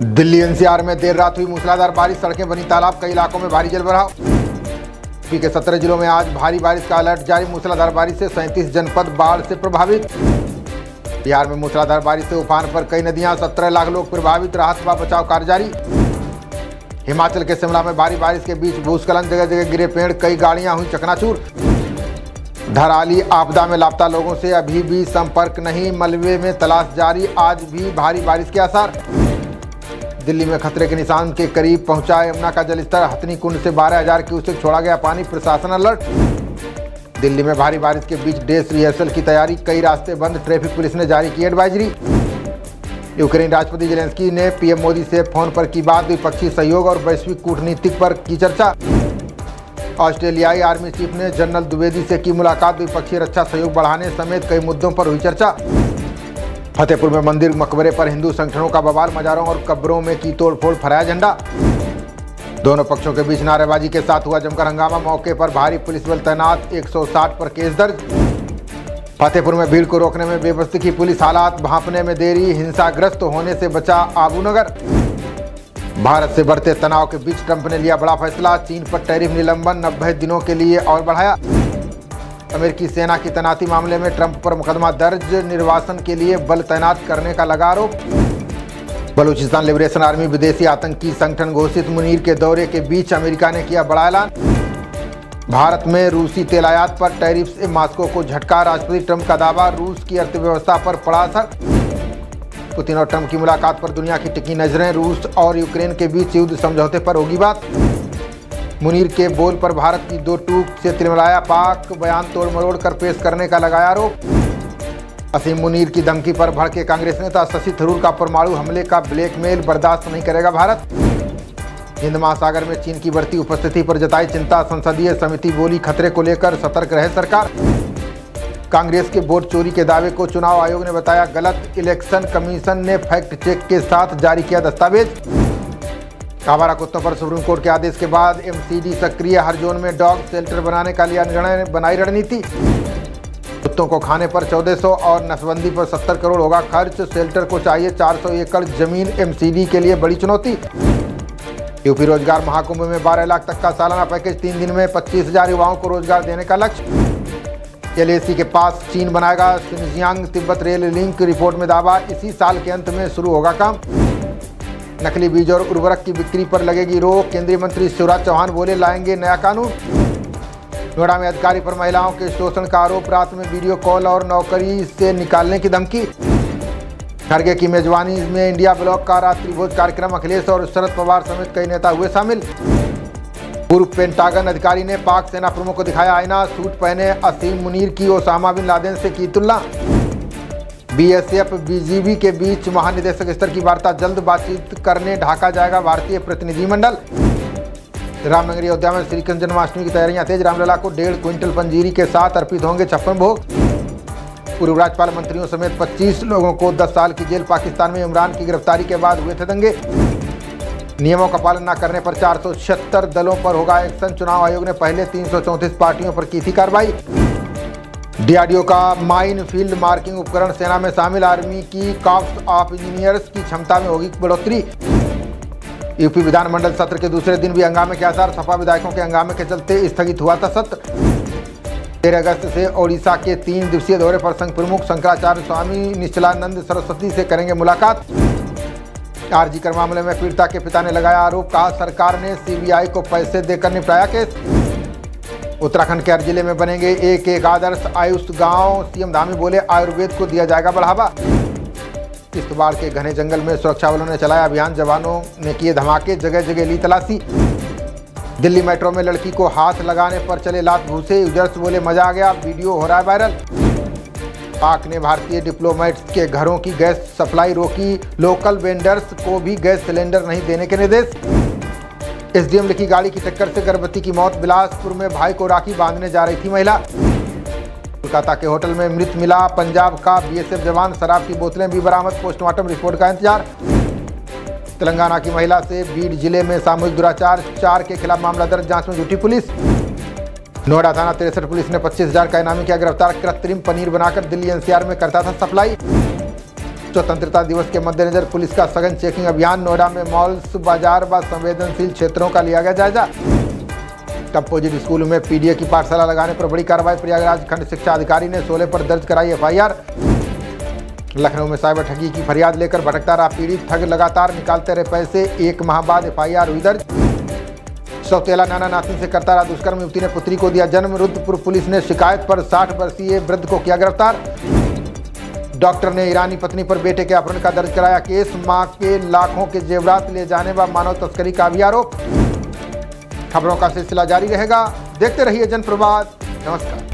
Delhi NCR में देर रात हुई मूसलाधार बारिश, सड़कें बनी तालाब, कई इलाकों में भारी जलभराव। यूपी के 17 जिलों में आज भारी बारिश का अलर्ट जारी, मूसलाधार बारिश से 37 जनपद बाढ़ से प्रभावित। बिहार में मूसलाधार बारिश से उफान पर कई नदियां, 17 लाख लोग प्रभावित, राहत व बचाव कार्य जारी। हिमाचल के शिमला में भारी बारिश के बीच भूस्खलन, जगह जगह गिरे पेड़, कई गाड़ियां हुई चकनाचूर। धराली आपदा में लापता लोगों से अभी भी संपर्क नहीं, मलबे में तलाश जारी, आज भी भारी बारिश के आसार। दिल्ली में खतरे के निशान के करीब पहुंचा यमुना का जलस्तर, हथनी कुंड से 12,000 क्यूसेक छोड़ा गया पानी, प्रशासन अलर्ट। दिल्ली में भारी बारिश के बीच ड्रेस रिहर्सल की तैयारी, कई रास्ते बंद, ट्रैफिक पुलिस ने जारी की एडवाइजरी। यूक्रेन राष्ट्रपति जेलेंस्की ने पीएम मोदी से फोन पर की बात, द्विपक्षीय सहयोग और वैश्विक कूटनीतिक पर की चर्चा। ऑस्ट्रेलियाई आर्मी चीफ ने जनरल द्विवेदी से की मुलाकात, द्विपक्षीय रक्षा सहयोग बढ़ाने समेत कई मुद्दों पर हुई चर्चा। फतेहपुर में मंदिर मकबरे पर हिंदू संगठनों का बवाल, मजारों और कब्रों में की तोड़फोड़, फहराया झंडा। दोनों पक्षों के बीच नारेबाजी के साथ हुआ जमकर हंगामा, मौके पर भारी पुलिस बल तैनात, 160 पर केस दर्ज। फतेहपुर में भीड़ को रोकने में बेबसी की पुलिस, हालात भांपने में देरी, हिंसाग्रस्त होने से बचा आबूनगर। भारत से बढ़ते तनाव के बीच ट्रंप ने लिया बड़ा फैसला, चीन पर टैरिफ निलंबन 90 दिनों के लिए और बढ़ाया। अमेरिकी सेना की तैनाती मामले में ट्रंप पर मुकदमा दर्ज, निर्वासन के लिए बल तैनात करने का लगा आरोप। बलूचिस्तान लिबरेशन आर्मी विदेशी आतंकी संगठन घोषित, मुनीर के दौरे के बीच अमेरिका ने किया बड़ा ऐलान। भारत में रूसी तेल आयात पर टैरिफ से मॉस्को को झटका, राष्ट्रपति ट्रंप का दावा, रूस की अर्थव्यवस्था पर पड़ा असर। पुतिन और ट्रंप की मुलाकात पर दुनिया की टिकी नजरें, रूस और यूक्रेन के बीच युद्ध समझौते पर होगी बात। मुनीर के बोल पर भारत की दो टूक से तिलमिलाया पाक, बयान तोड़ मरोड़ कर पेश करने का लगाया आरोप। असीम मुनीर की धमकी पर भड़के कांग्रेस नेता, शशि थरूर का परमाणु हमले का ब्लैकमेल बर्दाश्त नहीं करेगा भारत। हिंद महासागर में चीन की बढ़ती उपस्थिति पर जताई चिंता, संसदीय समिति बोली खतरे को लेकर सतर्क रहे सरकार। कांग्रेस के वोट चोरी के दावे को चुनाव आयोग ने बताया गलत, इलेक्शन कमीशन ने फैक्ट चेक के साथ जारी किया दस्तावेज। आवारा कुत्तों पर सुप्रीम कोर्ट के आदेश के बाद एमसीडी सक्रिय, हर जोन में डॉग शेल्टर बनाने का लिया निर्णय, बनाई रणनीति। कुत्तों को खाने पर 1400 और नसबंदी पर 70 करोड़ होगा खर्च, शेल्टर को चाहिए 400 एकड़ जमीन, एमसीडी के लिए बड़ी चुनौती। यूपी रोजगार महाकुंभ में 12 लाख तक का सालाना पैकेज, 3 दिन में 25,000 युवाओं को रोजगार देने का लक्ष्य। एलएसी के पास चीन बनाएगा Xinjiang Tibet rail link, report में दावा, इसी साल के अंत में शुरू होगा काम। नकली बीज और उर्वरक की बिक्री पर लगेगी रोक, केंद्रीय मंत्री शिवराज चौहान बोले लाएंगे नया कानून। नोएडा में अधिकारी पर महिलाओं के शोषण का आरोप, रात में वीडियो कॉल और नौकरी से निकालने की धमकी। खड़गे की मेजबानी में इंडिया ब्लॉक का रात्रि भोज कार्यक्रम, अखिलेश और शरद पवार समेत कई नेता हुए शामिल। पूर्व पेंटागन अधिकारी ने पाक सेना प्रमुख को दिखाया आईना, सूट पहने असीम मुनीर की ओसामा बिन लादेन से की तुलना। बीएसएफ बीजीबी के बीच महानिदेशक स्तर की वार्ता, जल्द बातचीत करने ढाका जाएगा भारतीय प्रतिनिधिमंडल। रामनगरी अयोध्या में श्री कृष्ण जन्माष्टमी की तैयारियां तेज, रामलला को 1.5 क्विंटल पंजीरी के साथ अर्पित होंगे 56 भोग। पूर्व राज्यपाल मंत्रियों समेत 25 लोगों को 10 साल की जेल, पाकिस्तान में इमरान की गिरफ्तारी के बाद हुए थे दंगे। नियमों का पालन न करने पर 476 दलों पर होगा एक्शन, चुनाव आयोग ने पहले 334 पार्टियों पर की थी कार्रवाई। डीआरडीओ का माइन फील्ड मार्किंग उपकरण सेना में शामिल, आर्मी की कॉर्प्स ऑफ इंजीनियर्स की क्षमता में होगी बढ़ोतरी। यूपी विधानमंडल सत्र के दूसरे दिन भी हंगामे के आसार, सपा विधायकों के हंगामे के चलते स्थगित हुआ था सत्र। 13 अगस्त से ओडिशा के 3 दिवसीय दौरे पर संघ प्रमुख शंकराचार्य स्वामी निश्चलानंद सरस्वती से करेंगे मुलाकात। आरजी कर मामले में पीड़िता के पिता ने लगाया आरोप, कहा सरकार ने सीबीआई को पैसे देकर निपटाया केस। उत्तराखंड के हर जिले में बनेंगे एक आदर्श आयुष गांव, सीएम धामी बोले आयुर्वेद को दिया जाएगा बढ़ावा। किश्तवाड़ के घने जंगल में सुरक्षा बलों ने चलाया अभियान, जवानों ने किए धमाके, जगह जगह ली तलाशी। दिल्ली मेट्रो में लड़की को हाथ लगाने पर चले लात घूसे, यूजर्स बोले मजा आ गया, वीडियो हो रहा है वायरल। पाक ने भारतीय डिप्लोमेट्स के घरों की गैस सप्लाई रोकी, लोकल वेंडर्स को भी गैस सिलेंडर नहीं देने के निर्देश। एसडीएम लिखी गाड़ी की टक्कर से गर्भवती की मौत, बिलासपुर में भाई को राखी बांधने जा रही थी महिला। कोलकाता के होटल में मृत मिला पंजाब का बीएसएफ जवान, शराब की बोतलें भी बरामद, पोस्टमार्टम रिपोर्ट का इंतजार। तेलंगाना की महिला से बीड जिले में सामूहिक दुराचार, 4 के खिलाफ मामला दर्ज, जांच में जुटी पुलिस। नोएडा थाना 63 पुलिस ने 25,000 का इनामी किया गिरफ्तार। कृत्रिम पनीर बनाकर दिल्ली एनसीआर में करता था सप्लाई। स्वतंत्रता दिवस के मद्देनजर पुलिस का सघन चेकिंग अभियान। नोएडा में मॉल्स, बाजार व संवेदनशील क्षेत्रों का लिया गया जायजा। कंपोजिट स्कूल में पीडीए की पाठशाला लगाने पर बड़ी कार्रवाई। प्रयागराज खंड शिक्षा अधिकारी ने 16 पर दर्ज कराई एफआईआर। लखनऊ में साइबर ठगी की फरियाद लेकर भटकता रहा पीड़ित। ठग लगातार निकालते रहे पैसे। 1 माह बाद एफआईआर हुई दर्ज। सौतेला नाना नातिन से करता रहा दुष्कर्म। युवती ने पुत्री को दिया जन्म। रुद्रपुर पुलिस ने शिकायत पर 60 वर्षीय वृद्ध को किया गिरफ्तार। डॉक्टर ने ईरानी पत्नी पर बेटे के अपहरण का दर्ज कराया केस। मां के लाखों के जेवरात ले जाने व मानव तस्करी का भी आरोप। खबरों का सिलसिला जारी रहेगा। देखते रहिए जनप्रवाद। नमस्कार।